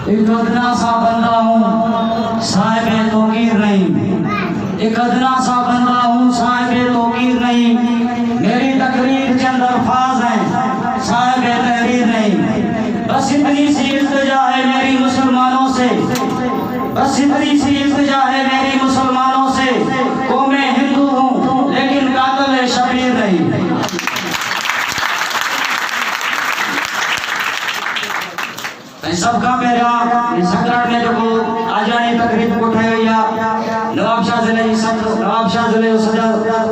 एक अदना सा बंदा हूँ साहिब तौकीर नहीं, एक अदना सा बंदा हूँ साहिब तौकीर नहीं, मेरी तकरीर चंद अल्फाज हैं साहिब तहरीर नहीं। बस इतनी सी इल्तिजा है मेरी मुसलमानों से, बस इतनी सी इल्तिजा है मेरी मुसलमानों से, को मैं हिंदू हूँ लेकिन कातिल शबीर नहीं। सबका मेरा सकराट में जो आजानी तकरीब को ठाई हुई है नवाब शाह जिले सदर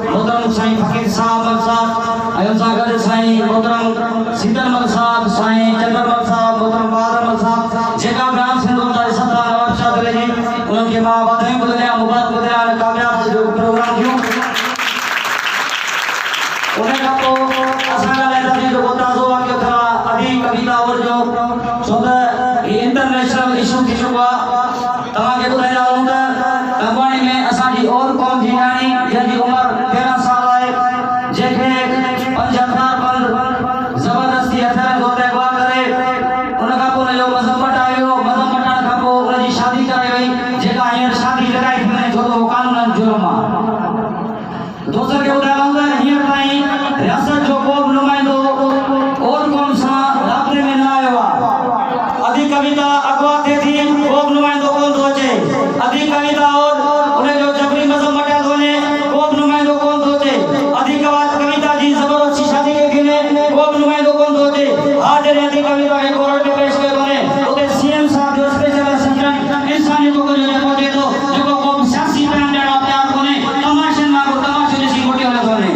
मोहतरम साईं फकीर साहब मल साहब अयोध्या गढ़ साईं मोहतरम सीतल मल साहब साईं चंद्रमल साहब मोहतरम बहादुर मल साहब जेका ग्राम सिंधु का सदर नवाब शाह जिले जी उनके मां बधाई बुधलिया मुबारक बुधलिया कामयाब जो प्रोग्राम थियो उन्हें का तो असांजा लाइ जो ताज़ो वाक़ियो था अदी कविता और जो सोदा इंटरनेशनल इशू थी चुको आहे। तव्हांखे ॿुधाईंदा आहियूं त कंबाणी में असांजी और कौम जी न्याणी जंहिंजी उमिरि 13 साल आहे, जंहिंखे 5 हथियार बंद ज़बरदस्ती हथियार ज़ोर ते अगवा करे उन खां पोइ उनजो मज़हब मटायो, मज़हब मटाइण खां पोइ उनजी शादी कराई वई, जेका हींअर शादी लॻाई थी वञे छो त उहो कानूनन जुर्म आहे। दोस्तनि खे ॿुधाईंदा आहियूं त हींअर ताईं रियासत जो को बि नुमाइंदो और कौम सां राब्ते में न आयो आहे। अधी कविता अगवा थे थी वो नुमाइंदो कौन तो चे, अधी कविता और उन्हें जो जबरी मज़हब मटा दोने वो नुमाइंदो कौन तो चे, अधी कविता जी जबरदस्ती शादी के गिने वो नुमाइंदो कौन तो चे। आज रे अधी कविता के कोर्ट में पेश करे बने उते सीएम साहब जो स्पेशल असिस्टेंट इंसानियत को जो पहुंचे तो जो को सियासी बयान देना तैयार कोने तमाशे ना को तमाशे जैसी मोटी वाले कोने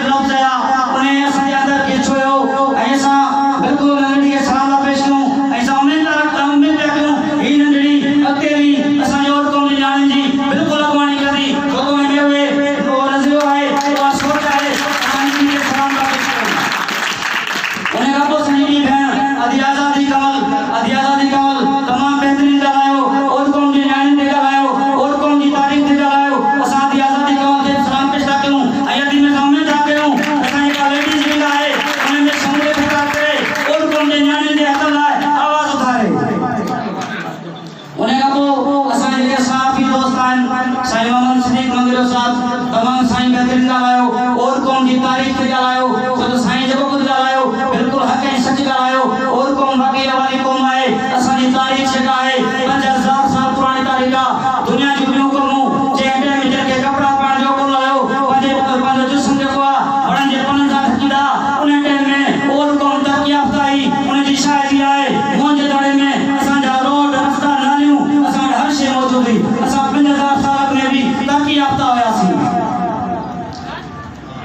लफ्ज़ आया उन्हें असांजे अंदर के छोयो ऐसा बिल्कुल नंढड़ी के सलाम पेश करूं ऐसा उम्मीद करूं ही नंढड़ी अकेली असांजे और कौम जी जान जी बिल्कुल अगवानी करी जो तो में हुए वो नज़रियो है वो सोच है असांजे के सलाम पेश करूं उन्हें का तो सही बहन आजादी कमल तमाम बेहतरीन लगायो और कौम जी जान दे लगायो और कौम की तारीफ दे लगायो असांजी आजादी कमल के सलाम पेश करूं अयदी में सामने जाके हूं असांजे का लेडीज भी है उन्हें में समूह ठेका करे और कौम जी जान दे हकल है आवाज उठाए उन्हें का तो असांजे के साफी दोस्तान साईं मोहम्मद सिद्दीक मंगरो साहब तमाम साईं बेहतरीन लगायो और कौम की तारीफ दे लगायो तो साईं जब कुछ लगायो बिल्कुल हक है सच लगायो और कौम बाकी वाली कौम है असांजी तारीख शेका है 5000 साल पुरानी तारीख दुनिया जी न्यू कमू चेहरे में के कपड़ा पहन जो को लायो पंजे जिस्म देखो बड़न जे पन जा थकीदा उन टाइम में और कौम तरक्की याफ्ता ही उन जी शायरी है मोंजे दड़े में असांजा रोड रास्ता नालियूं असांजा हर शे मौजूद ही असां 5000 साल में भी तरक्की याफ्ता होयासी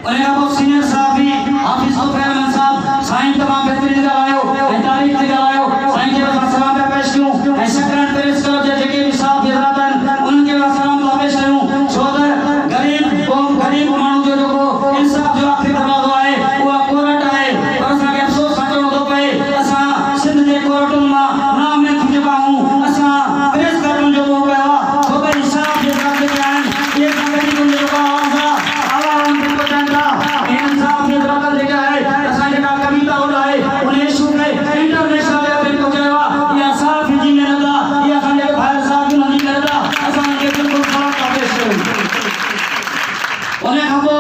उन्हें का सीनियर साहब भी हाफिज रहमान साहब साईं तमाम बेहतरीन लगायो ए तारीख दे लगायो साईं के सलाम पेश करूं ऐ सकरान पेश करो जेके भी साहब हजरतन उनके सलाम पेश करूं छोदर गरीब मानू जो को इंसाफ जो आखिरी दरवाजो है वो कोर्ट है और असा के अफसोस सचो तो पे असा सिंध के कोर्ट में नाम में थी पाऊं असा प्रेस करूं जो वो कहा तो पे इंसाफ जे करते जान ये संगठन को जो आवाम को पहुंचाता इंसाफ जे रकल देखा है असा के कविता हो रहा है उन्हें शुक्र है इंटरनेशनल लेवल को जावा या साफ जी में नदा या खाने भाई साहब की नहीं करता असा के बिल्कुल खराब पेश करूं उन्हें हमको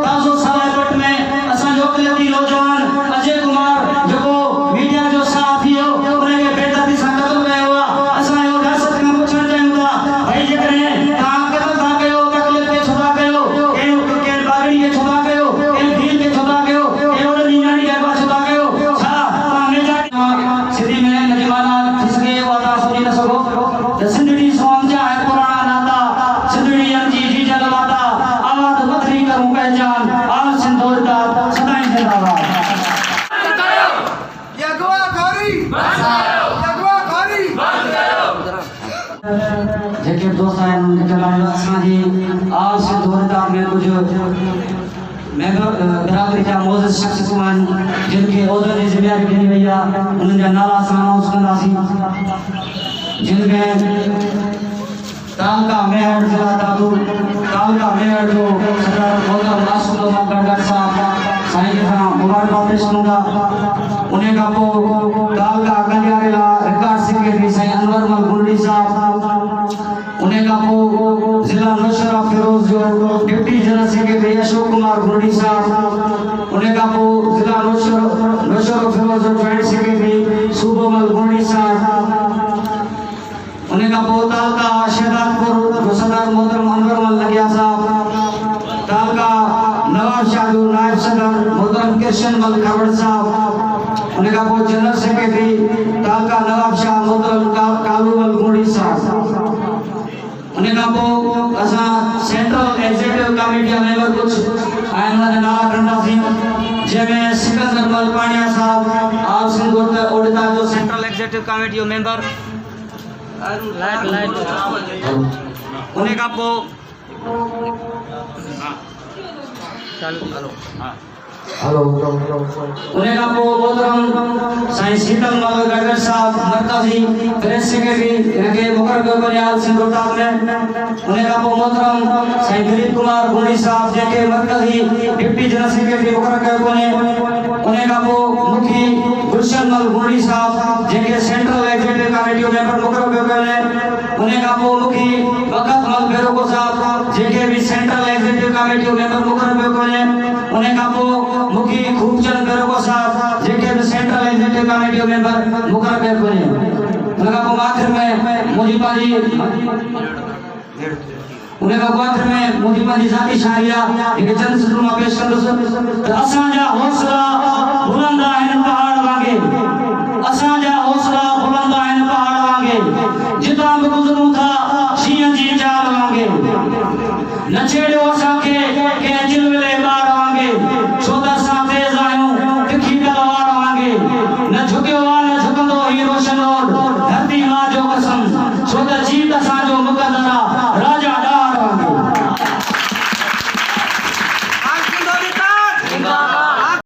ताजो सवाईपट में असा जो कलती नौजवान अजय कुमार जो मीडिया जो साथी हो उन्हें के बेदर्दी से कत्ल गया हुआ असा यो रियासत में पूछना चाहूंगा भाई जे करे कहां कत्ल था गयो तकलीफ के छुड़ा गयो के बागड़ी के छुड़ा गयो के भील के छुड़ा गयो के और नियानी के पास छुड़ा गयो छा में जाके सिद्धि में नजमाना खिसके वादा सोनी न सको सिंधड़ी सोम जा है पुराना नाता सिंधड़ी अंजी जी जलवाता आवाज मथरी करूं पहचान आल सिंदूर का सदाई जिंदाबाद जेके दोस्त आहिनि चलायो असांजी आल सिंदूर का में कुछ मैं बराबरी जा मोज़ शख्स आहिनि जिनके ओहदे जी ज़िम्मेदारी ॾिनी वई आहे उन्हनि जा नाला असां अनाउंस कंदासीं जिनमें तालका मेहर जिला तालका मेहर जो सरदार मोहम्मद नासुर गढ़ साहब साईं के साथ मुबारक पेश करूंगा उन्हें का पो तालका गंजारेला रिकॉर्ड सेक्रेटरी साईं अनवर मल गुंडी साहब उन्हें का पो जिला नौशरा फिरोज जो deputy general secretary Ashok Kumar गुंडी साहब उन्हें का पो जिला नौशरा फिरोज जो जॉइंट सेक्रेटरी सुबोमल गुंडी साहब उन्हें का पोताल का शहदादपुर जो सरदार मोहतरम अनवर मल लगिया साहब ताल का नवाब शाहू नायब सदर मोहतरम कृष्ण मल खबड़ साहब उन्हें का पो जनरल सेक्रेटरी ताल का नवाब शाह मोहतरम कालू मल गुंडी साहब उन्हें का पो असा सेंट्रल एग्जीक्यूटिव कमेटी मेंबर कुछ आयना नाला करना थी जेमे सिकंदर मल पानिया साहब आप सिंधुर के ओडिशा जो central executive committee member light उन्हें का पो हेलो उन्हें का पो मोहतरम साईं शीतल मल गढ़ साहब मरकजी प्रेस सेक्रेटरी के मुकर्रर बनियाल सिंधुता में उन्हें का पो मोहतरम साईं दिलीप कुमार गुंडी साहब जेके मरकजी डिप्टी जनरल सेक्रेटरी मुकर्रर बने उन्हें का पो मुखी गुलशन मल गुंडी साहब जेके सेंट्रल एग्जीक्यूटिव कमेटी मेंबर मुकर्रर बने उन्हें का पो मुखी वक्त मल बेरोको साहब जेके भी सेंट्रल एग्जीक्यूटिव कमेटी मेंबर मुकर्रर बने उन्हें का पो मुखी खूबचंद बेरोको साहब जेके भी सेंट्रल एग्जीक्यूटिव कमेटी मेंबर मुकर्रर बने उन्हें का पो आखिर में मुजीबा जी उन्हें का आखिर में मुजीबा जी जाती शायरिया एक चंद सत्र में पेश कर असांजा हौसला बुलंद आहिनि पहाड़ वांगे असांजा हौसला बुलंद आहिनि पहाड़ वांगे जितां भी गुज़रूं था शींहं जी चाल वांगे न छेड़ियो असांखे कंहिं जिलविले ॿार वांगे दरबार में झुकंदो ही रोशन रोड धरती मां जो कसम छो त जीत असांजो मुक़दर आहे राजा